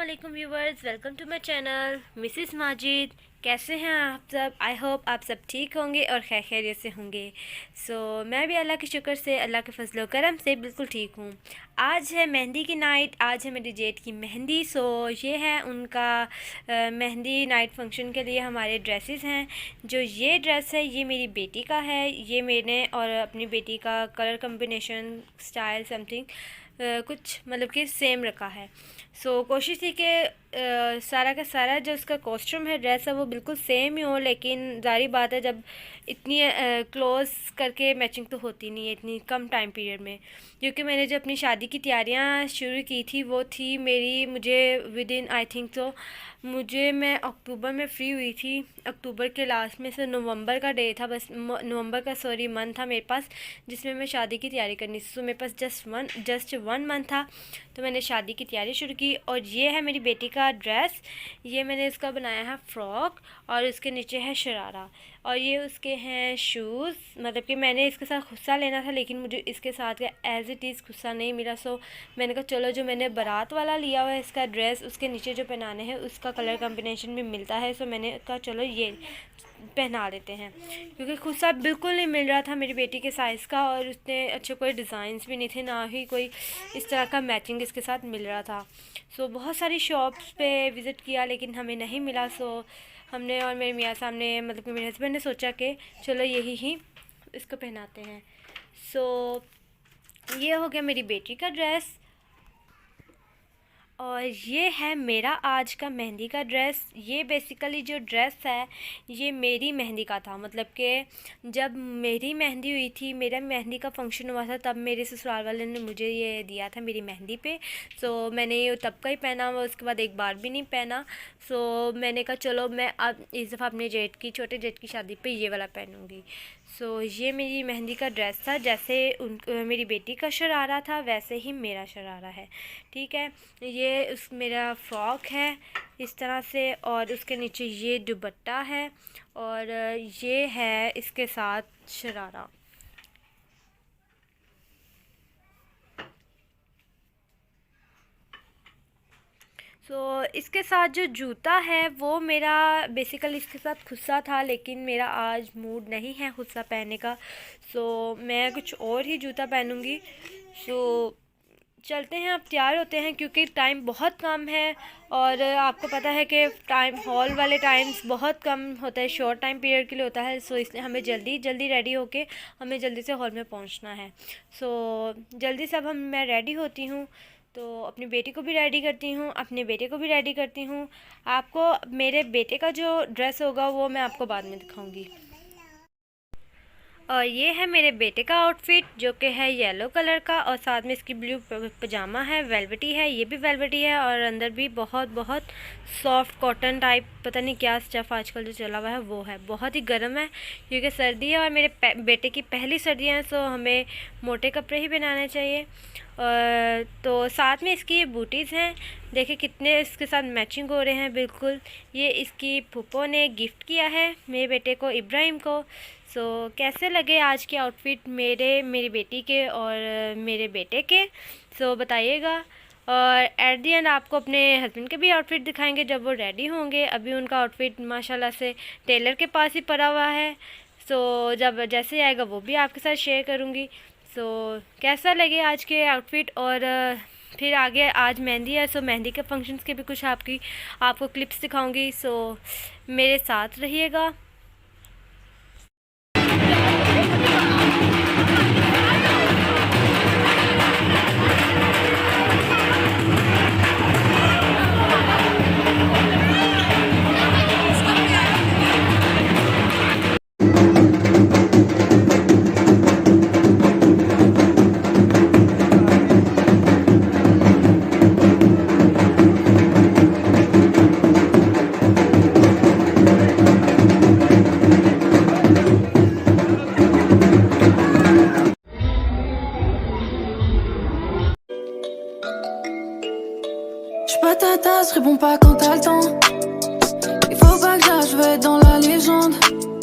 अस्सलामुअलैकुम viewers, welcome to my channel Mrs Majid. कैसे हैं आप सब? आई होप आप सब ठीक होंगे और खैर खैरियत से होंगे। मैं भी अल्लाह के शुक्र से, अल्लाह के फजल व करम से बिल्कुल ठीक हूँ। आज है मेहंदी की नाइट, आज है मेरी जेठ की मेहंदी। ये है उनका मेहंदी नाइट फंक्शन के लिए हमारे ड्रेसेस हैं। जो ये ड्रेस है ये मेरी बेटी का है। ये मैंने और अपनी बेटी का कलर कम्बिनेशन स्टाइल समथिंग कुछ मतलब कि सेम रखा है। कोशिश थी कि सारा का सारा जो उसका कॉस्ट्यूम है, ड्रेस है, वो बिल्कुल सेम ही हो, लेकिन ज़ाहिर बात है जब इतनी क्लोज करके मैचिंग तो होती नहीं है इतनी कम टाइम पीरियड में। क्योंकि मैंने जो अपनी शादी की तैयारियां शुरू की थी वो थी मेरी, मुझे विद इन आई थिंक तो मैं अक्टूबर में फ्री हुई थी। अक्टूबर के लास्ट में से नवंबर का डे था, बस नवंबर का मंथ था मेरे पास, जिसमें मैं शादी की तैयारी करनी थी। मेरे पास जस्ट वन मंथ था, तो मैंने शादी की तैयारी शुरू की। और ये है मेरी बेटी का ड्रेस। ये मैंने इसका बनाया है फ्रॉक और इसके नीचे है शरारा, और ये उसके हैं शूज़। मतलब कि मैंने इसके साथ खुस्सा लेना था, लेकिन मुझे इसके साथ का एज़ इट इज़ खुस्सा नहीं मिला। मैंने कहा चलो जो मैंने बारात वाला लिया हुआ है इसका ड्रेस, उसके नीचे जो पहनाने हैं उसका कलर कम्बिनेशन भी मिलता है। मैंने कहा चलो ये पहना लेते हैं, क्योंकि खुस्सा बिल्कुल नहीं मिल रहा था मेरी बेटी के साइज़ का, और उसने अच्छे कोई डिज़ाइंस भी नहीं थे, ना ही कोई इस तरह का मैचिंग इसके साथ मिल रहा था। बहुत सारी शॉप्स पे विज़िट किया लेकिन हमें नहीं मिला। हमने और मेरे मियाँ साहब ने, मतलब कि मेरे हस्बैंड ने सोचा कि चलो यही ही इसको पहनाते हैं। ये हो गया मेरी बेटी का ड्रेस, और ये है मेरा आज का मेहंदी का ड्रेस। ये बेसिकली जो ड्रेस है ये मेरी मेहंदी का था। मतलब कि जब मेरी मेहंदी हुई थी, मेरा मेहंदी का फंक्शन हुआ था, तब मेरे ससुराल वाले ने मुझे ये दिया था मेरी मेहंदी पे। मैंने ये तब का ही पहना हुआ, उसके बाद एक बार भी नहीं पहना। मैंने कहा चलो मैं अब इस दफ़ा अपने छोटे जेठ की शादी पे ये वाला पहनूँगी। ये मेरी मेहंदी का ड्रेस था। जैसे मेरी बेटी का शरारा था वैसे ही मेरा शरारा है, ठीक है। ये मेरा फ्रॉक है इस तरह से, और उसके नीचे ये दुपट्टा है, और ये है इसके साथ शरारा। इसके साथ जो जूता है वो मेरा बेसिकली इसके साथ खुस्सा था, लेकिन मेरा आज मूड नहीं है खुस्सा पहनने का। मैं कुछ और ही जूता पहनूँगी। चलते हैं, अब तैयार होते हैं, क्योंकि टाइम बहुत कम है, और आपको पता है कि टाइम हॉल वाले टाइम्स बहुत कम होता है, शॉर्ट टाइम पीरियड के लिए होता है। इसलिए हमें जल्दी जल्दी रेडी होके हमें जल्दी से हॉल में पहुंचना है। जल्दी से अब मैं रेडी होती हूँ, तो अपनी बेटी को भी रेडी करती हूँ, अपने बेटे को भी रेडी करती हूँ। आपको मेरे बेटे का जो ड्रेस होगा वो मैं आपको बाद में दिखाऊँगी। और ये है मेरे बेटे का आउटफिट, जो कि है येलो कलर का, और साथ में इसकी ब्लू पजामा है, वेलवेटी है, ये भी वेलवेटी है, और अंदर भी बहुत बहुत सॉफ्ट कॉटन टाइप, पता नहीं क्या स्टफ़ आजकल जो चला हुआ है वो है। बहुत ही गर्म है क्योंकि सर्दी है, और मेरे बेटे की पहली सर्दियाँ हैं, हमें मोटे कपड़े ही पहनाने चाहिए। साथ में इसकी ये बूटीज़ हैं, देखिए कितने इसके साथ मैचिंग हो रहे हैं बिल्कुल। ये इसकी फूफो ने गिफ्ट किया है मेरे बेटे को, इब्राहिम को। कैसे लगे आज के आउटफिट मेरी बेटी के और मेरे बेटे के, बताइएगा। और एट दी एंड आपको अपने हस्बैंड के भी आउटफिट दिखाएंगे जब वो रेडी होंगे। अभी उनका आउटफिट माशाल्लाह से टेलर के पास ही पड़ा हुआ है। जब जैसे आएगा वो भी आपके साथ शेयर करूँगी। कैसा लगे आज के आउटफिट, और फिर आगे आज मेहंदी है, मेहंदी के फंक्शंस के भी कुछ आपको क्लिप्स दिखाऊंगी। मेरे साथ रहिएगा। J'suis pas ta tasse, réponds pas quand t'as le temps. Il faut pas que j'arrive, je veux être dans la légende.